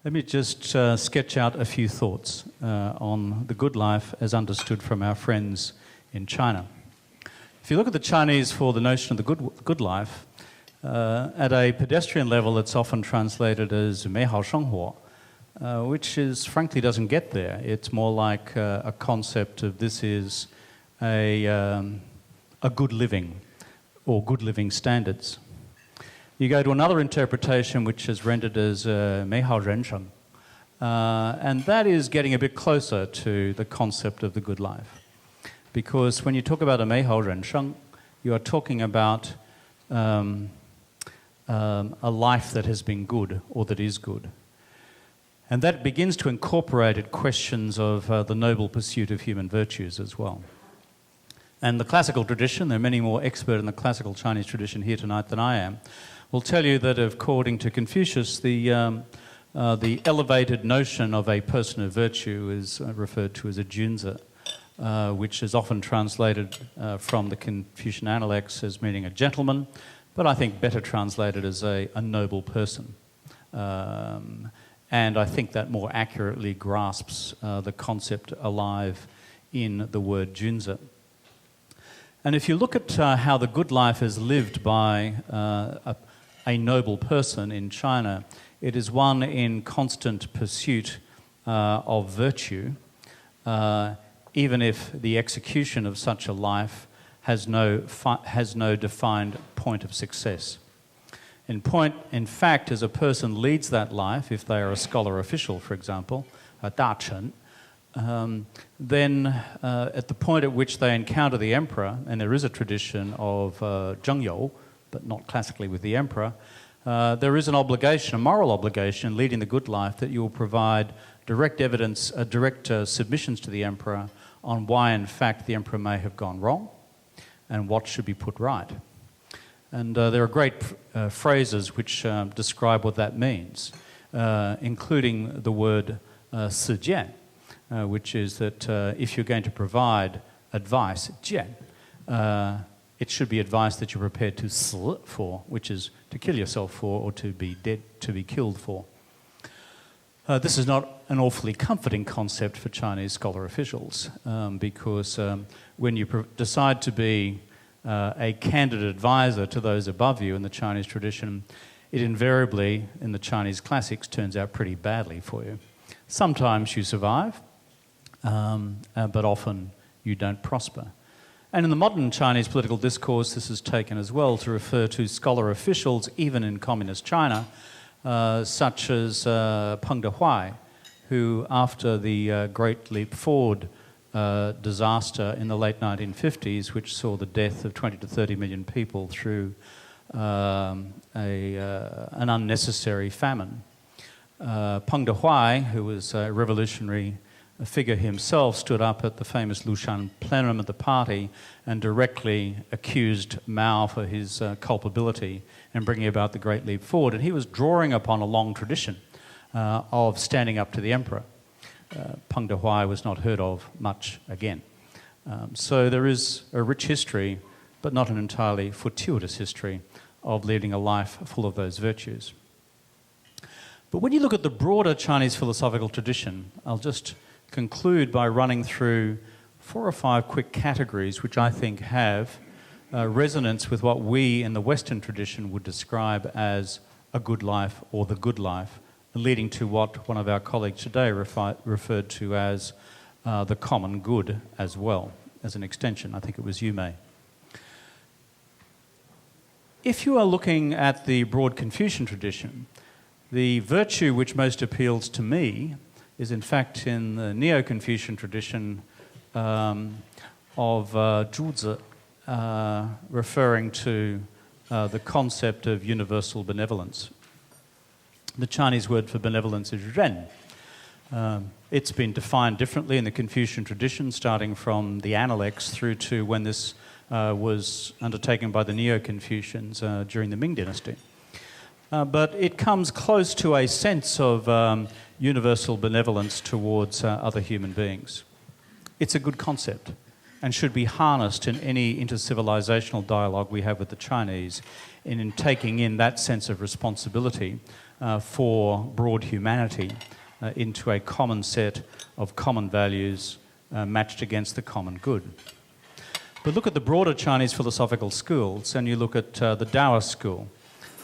Let me just sketch out a few thoughts on the good life as understood from our friends in China. If you look at the Chinese for the notion of the good life, at a pedestrian level it's often translated as 美好生活, which frankly doesn't get there. It's more like a concept of this is a good living or good living standards. You go to another interpretation which is rendered as 美好人生, and that is getting a bit closer to the concept of the good life. Because when you talk about a 美好人生, you are talking about a life that has been good or that is good. And that begins to incorporate questions of the noble pursuit of human virtues as well. And the classical tradition, there are many more experts in the classical Chinese tradition here tonight than I am, will tell you that according to Confucius, the elevated notion of a person of virtue is referred to as a junzi, which is often translated from the Confucian Analects as meaning a gentleman, but I think better translated as a noble person. And I think that more accurately grasps the concept alive in the word junzi. And if you look at how the good life is lived by a noble person in China, it is one in constant pursuit of virtue, even if the execution of such a life has no defined point of success. In fact, as a person leads that life, if they are a scholar official, for example, a dachen, then at the point at which they encounter the emperor, and there is a tradition of zhengyou, but not classically with the emperor, there is an obligation, a moral obligation, leading the good life that you will provide direct evidence, direct submissions to the emperor on why, in fact, the emperor may have gone wrong and what should be put right. And there are great phrases which describe what that means, including the word 实践, which is that if you're going to provide advice, 见, it should be advice that you're prepared to 死 for, which is to kill yourself for or to be dead, to be killed for. This is not an awfully comforting concept for Chinese scholar officials, because when you decide to be a candid advisor to those above you in the Chinese tradition, it invariably, in the Chinese classics, turns out pretty badly for you. Sometimes you survive, but often you don't prosper. And in the modern Chinese political discourse, this is taken as well to refer to scholar officials, even in communist China, such as Peng Dehuai, who, after the Great Leap Forward disaster in the late 1950s, which saw the death of 20 to 30 million people through an unnecessary famine, Peng Dehuai, who was a revolutionary figure himself, stood up at the famous Lushan plenum of the party and directly accused Mao for his culpability in bringing about the Great Leap Forward. And he was drawing upon a long tradition of standing up to the emperor. Peng Dehuai was not heard of much again. So there is a rich history, but not an entirely fortuitous history, of leading a life full of those virtues. But when you look at the broader Chinese philosophical tradition, I'll just conclude by running through 4 or 5 quick categories which I think have resonance with what we in the Western tradition would describe as a good life or the good life, leading to what one of our colleagues today referred to as the common good as well, as an extension. I think it was you, May. If you are looking at the broad Confucian tradition, the virtue which most appeals to me is in fact in the Neo-Confucian tradition of Zhuzi, referring to the concept of universal benevolence. The Chinese word for benevolence is ren. It's been defined differently in the Confucian tradition, starting from the Analects through to when this was undertaken by the Neo-Confucians during the Ming Dynasty. But it comes close to a sense of universal benevolence towards other human beings. It's a good concept. and should be harnessed in any intercivilizational dialogue we have with the Chinese in taking in that sense of responsibility for broad humanity into a common set of common values matched against the common good. But look at the broader Chinese philosophical schools, and you look at the Taoist school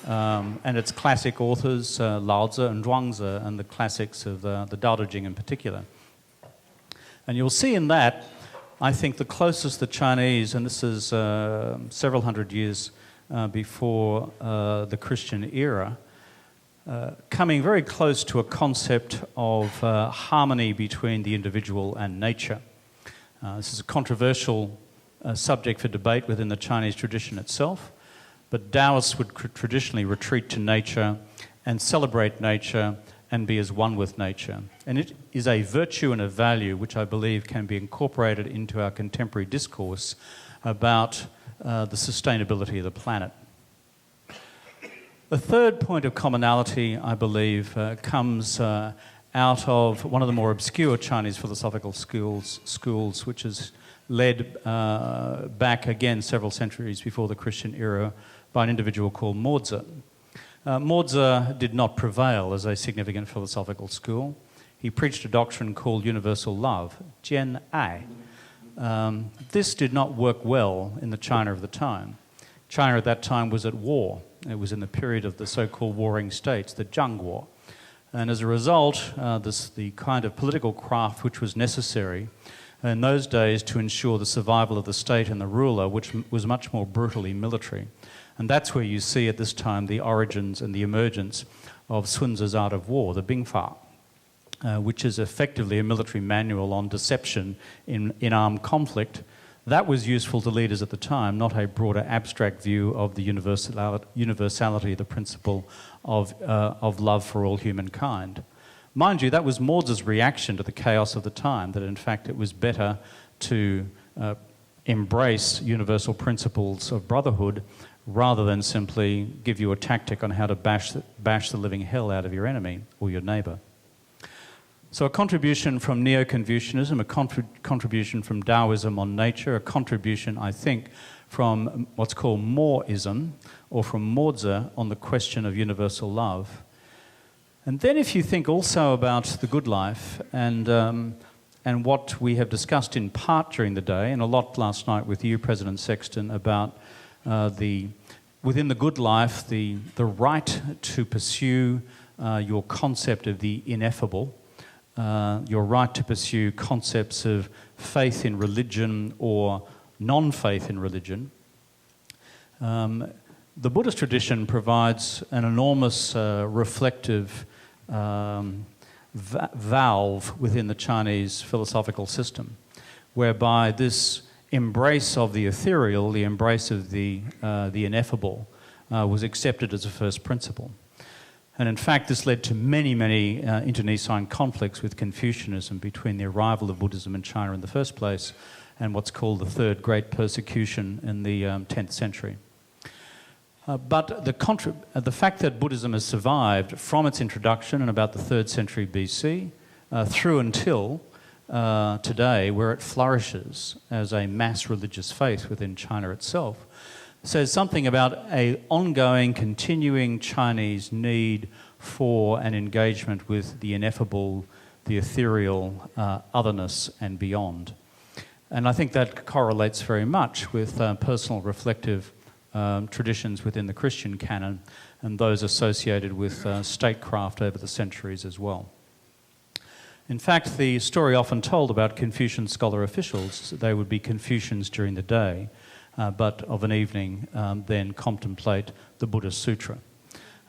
and its classic authors, Lao Tzu and Zhuangzi, and the classics of the Tao Te Ching in particular. And you'll see in that, I think, the closest the Chinese, and this is several hundred years before the Christian era, coming very close to a concept of harmony between the individual and nature. This is a controversial subject for debate within the Chinese tradition itself, but Taoists would traditionally retreat to nature and celebrate nature and be as one with nature. And it is a virtue and a value which I believe can be incorporated into our contemporary discourse about the sustainability of the planet. The third point of commonality, I believe, comes out of one of the more obscure Chinese philosophical schools, which is led back again several centuries before the Christian era by an individual called Mo Tzu. Mo Tzu did not prevail as a significant philosophical school. He preached a doctrine called universal love, Jian Ai. This did not work well in the China of the time. China at that time was at war. It was in the period of the so-called warring states, the Zhang War. And as a result, the kind of political craft which was necessary in those days to ensure the survival of the state and the ruler, which was much more brutally military. And that's where you see at this time the origins and the emergence of Sun Tzu's Art of War, the Bingfa, which is effectively a military manual on deception in armed conflict. That was useful to leaders at the time, not a broader abstract view of the universality of the principle of love for all humankind. Mind you, that was Mo Tzu's reaction to the chaos of the time, that in fact it was better to embrace universal principles of brotherhood rather than simply give you a tactic on how to bash the living hell out of your enemy or your neighbour. So a contribution from Neo-Confucianism, a contribution from Taoism on nature, a contribution, I think, from what's called Moism, or from Mo Tzu on the question of universal love. And then if you think also about the good life and what we have discussed in part during the day, and a lot last night with you, President Sexton, about within the good life, the right to pursue your concept of the ineffable, your right to pursue concepts of faith in religion or non-faith in religion. The Buddhist tradition provides an enormous reflective valve within the Chinese philosophical system, whereby this embrace of the ethereal, the embrace of the ineffable, was accepted as a first principle. And in fact, this led to many, many internecine conflicts with Confucianism between the arrival of Buddhism in China in the first place and what's called the Third Great Persecution in the 10th century. But the fact that Buddhism has survived from its introduction in about the 3rd century BC through until today, where it flourishes as a mass religious faith within China itself, says something about an ongoing, continuing Chinese need for an engagement with the ineffable, the ethereal, otherness and beyond. And I think that correlates very much with personal reflective traditions within the Christian canon and those associated with statecraft over the centuries as well. In fact, the story often told about Confucian scholar officials, they would be Confucians during the day, but of an evening then contemplate the Buddhist Sutra.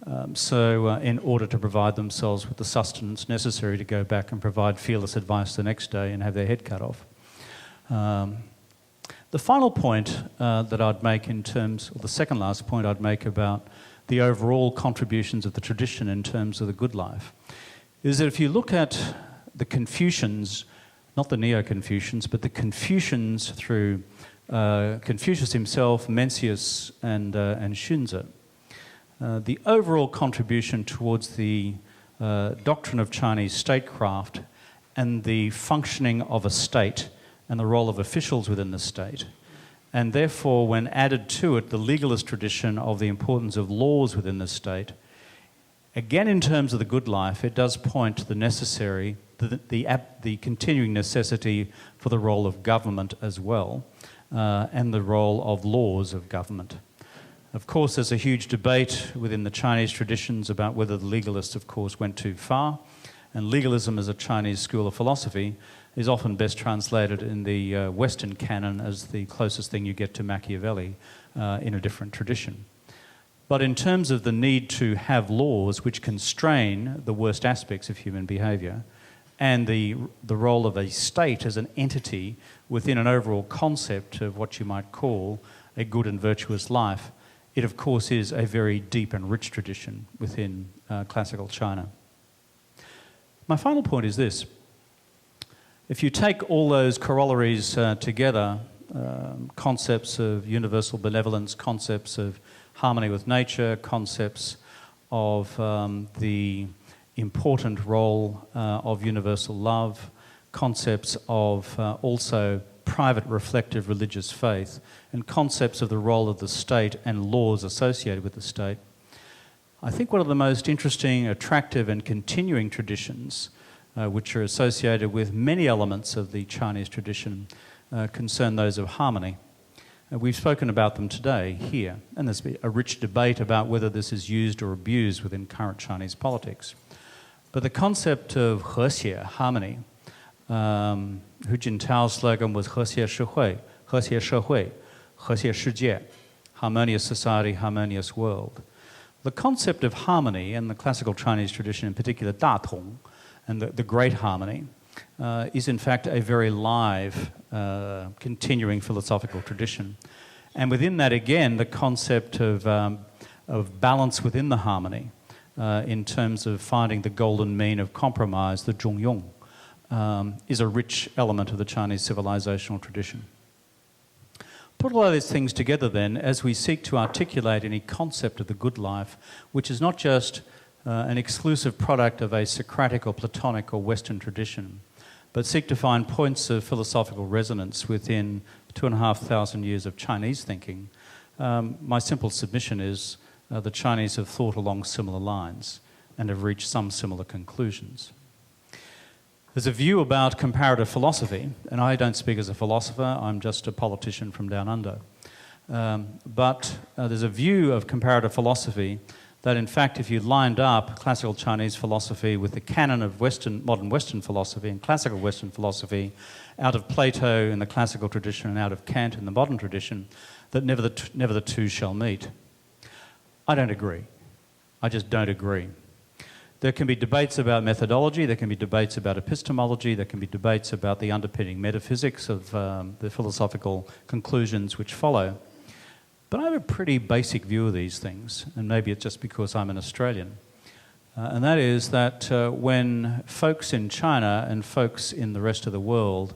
In order to provide themselves with the sustenance necessary to go back and provide fearless advice the next day and have their head cut off. The final point that I'd make or the second last point I'd make about the overall contributions of the tradition in terms of the good life, is that if you look at the Confucians, not the Neo-Confucians, but the Confucians through Confucius himself, Mencius, and Xunzi, the overall contribution towards the doctrine of Chinese statecraft and the functioning of a state and the role of officials within the state. And therefore, when added to it the legalist tradition of the importance of laws within the state, again in terms of the good life, it does point to the necessary, the continuing necessity for the role of government as well, and the role of laws of government. Of course, there's a huge debate within the Chinese traditions about whether the legalists, of course, went too far. And legalism as a Chinese school of philosophy is often best translated in the Western canon as the closest thing you get to Machiavelli in a different tradition. But in terms of the need to have laws which constrain the worst aspects of human behaviour, and the role of a state as an entity within an overall concept of what you might call a good and virtuous life, it of course is a very deep and rich tradition within classical China. My final point is this. If you take all those corollaries together, concepts of universal benevolence, concepts of harmony with nature, concepts of the important role of universal love, concepts of also private reflective religious faith, and concepts of the role of the state and laws associated with the state, I think one of the most interesting, attractive and continuing traditions which are associated with many elements of the Chinese tradition concern those of harmony. We've spoken about them today here, and there's been a rich debate about whether this is used or abused within current Chinese politics. But the concept of 和谐, harmony, Hu Jintao's slogan was 和谐社会, 和谐社会, 和谐世界, harmonious society, harmonious world. The concept of harmony in the classical Chinese tradition, in particular 大同, and the great harmony, is in fact a very live, continuing philosophical tradition. And within that, again, the concept of balance within the harmony, in terms of finding the golden mean of compromise, the zhongyong, is a rich element of the Chinese civilizational tradition. Put all of these things together then as we seek to articulate any concept of the good life, which is not just an exclusive product of a Socratic or Platonic or Western tradition, but seek to find points of philosophical resonance within 2,500 years of Chinese thinking. My simple submission is the Chinese have thought along similar lines and have reached some similar conclusions. There's a view about comparative philosophy, and I don't speak as a philosopher, I'm just a politician from down under. But there's a view of comparative philosophy that in fact if you lined up classical Chinese philosophy with the canon of modern Western philosophy and classical Western philosophy, out of Plato in the classical tradition and out of Kant in the modern tradition, that never the two shall meet. I don't agree. I just don't agree. There can be debates about methodology, there can be debates about epistemology, there can be debates about the underpinning metaphysics of the philosophical conclusions which follow. But I have a pretty basic view of these things, and maybe it's just because I'm an Australian. And that is that when folks in China and folks in the rest of the world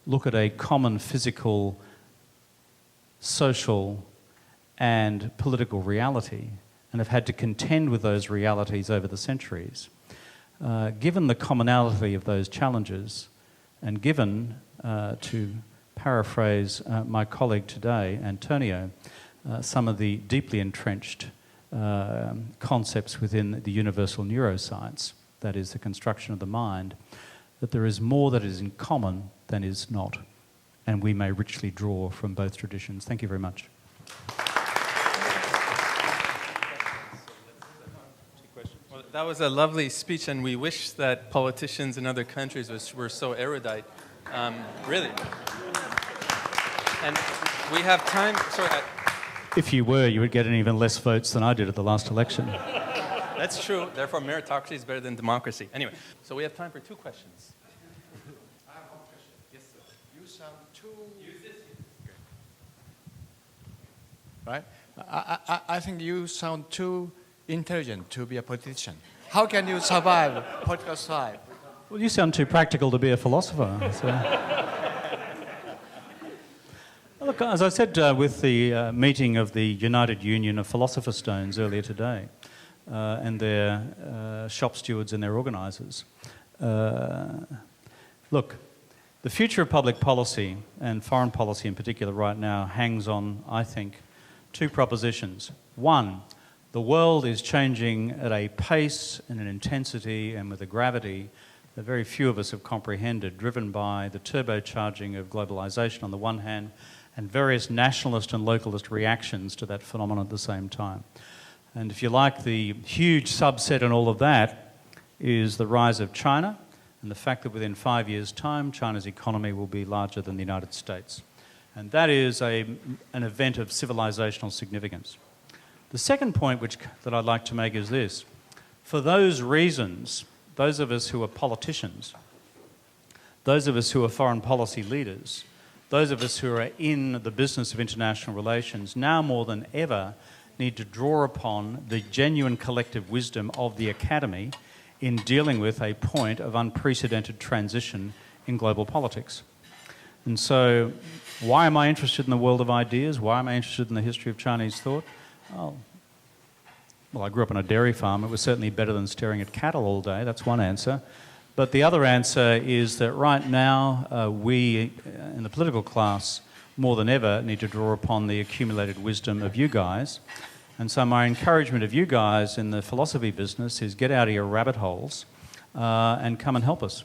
look at a common physical, social, and political reality, and have had to contend with those realities over the centuries, given the commonality of those challenges, and given, to paraphrase my colleague today, Antonio, some of the deeply entrenched concepts within the universal neuroscience, that is the construction of the mind, that there is more that is in common than is not, and we may richly draw from both traditions. Thank you very much. Well, that was a lovely speech, and we wish that politicians in other countries were so erudite. Really. And we have time. Sorry. If you were, you would get even less votes than I did at the last election. That's true. Therefore, meritocracy is better than democracy. Anyway, so we have time for two questions. I have one question. Yes, sir. You sound too... Use this. Right? I think you sound too intelligent to be a politician. How can you survive political side? Well, you sound too practical to be a philosopher. So. Look, as I said with the meeting of the United Union of Philosopher Stones earlier today, and their shop stewards and their organisers, look, The future of public policy, and foreign policy in particular right now, hangs on, I think, two propositions. One, the world is changing at a pace and an intensity and with a gravity that very few of us have comprehended, driven by the turbocharging of globalisation on the one hand and various nationalist and localist reactions to that phenomenon at the same time. And if you like, the huge subset in all of that is the rise of China and the fact that within 5 years' time, China's economy will be larger than the United States. And that is an event of civilizational significance. The second point that I'd like to make is this. For those reasons, those of us who are politicians, those of us who are foreign policy leaders, those of us who are in the business of international relations, now more than ever need to draw upon the genuine collective wisdom of the academy in dealing with a point of unprecedented transition in global politics. And so, why am I interested in the world of ideas? Why am I interested in the history of Chinese thought? Oh, well, I grew up on a dairy farm. It was certainly better than staring at cattle all day. That's one answer. But the other answer is that right now, we in the political class, more than ever, need to draw upon the accumulated wisdom of you guys. And so my encouragement of you guys in the philosophy business is get out of your rabbit holes and come and help us.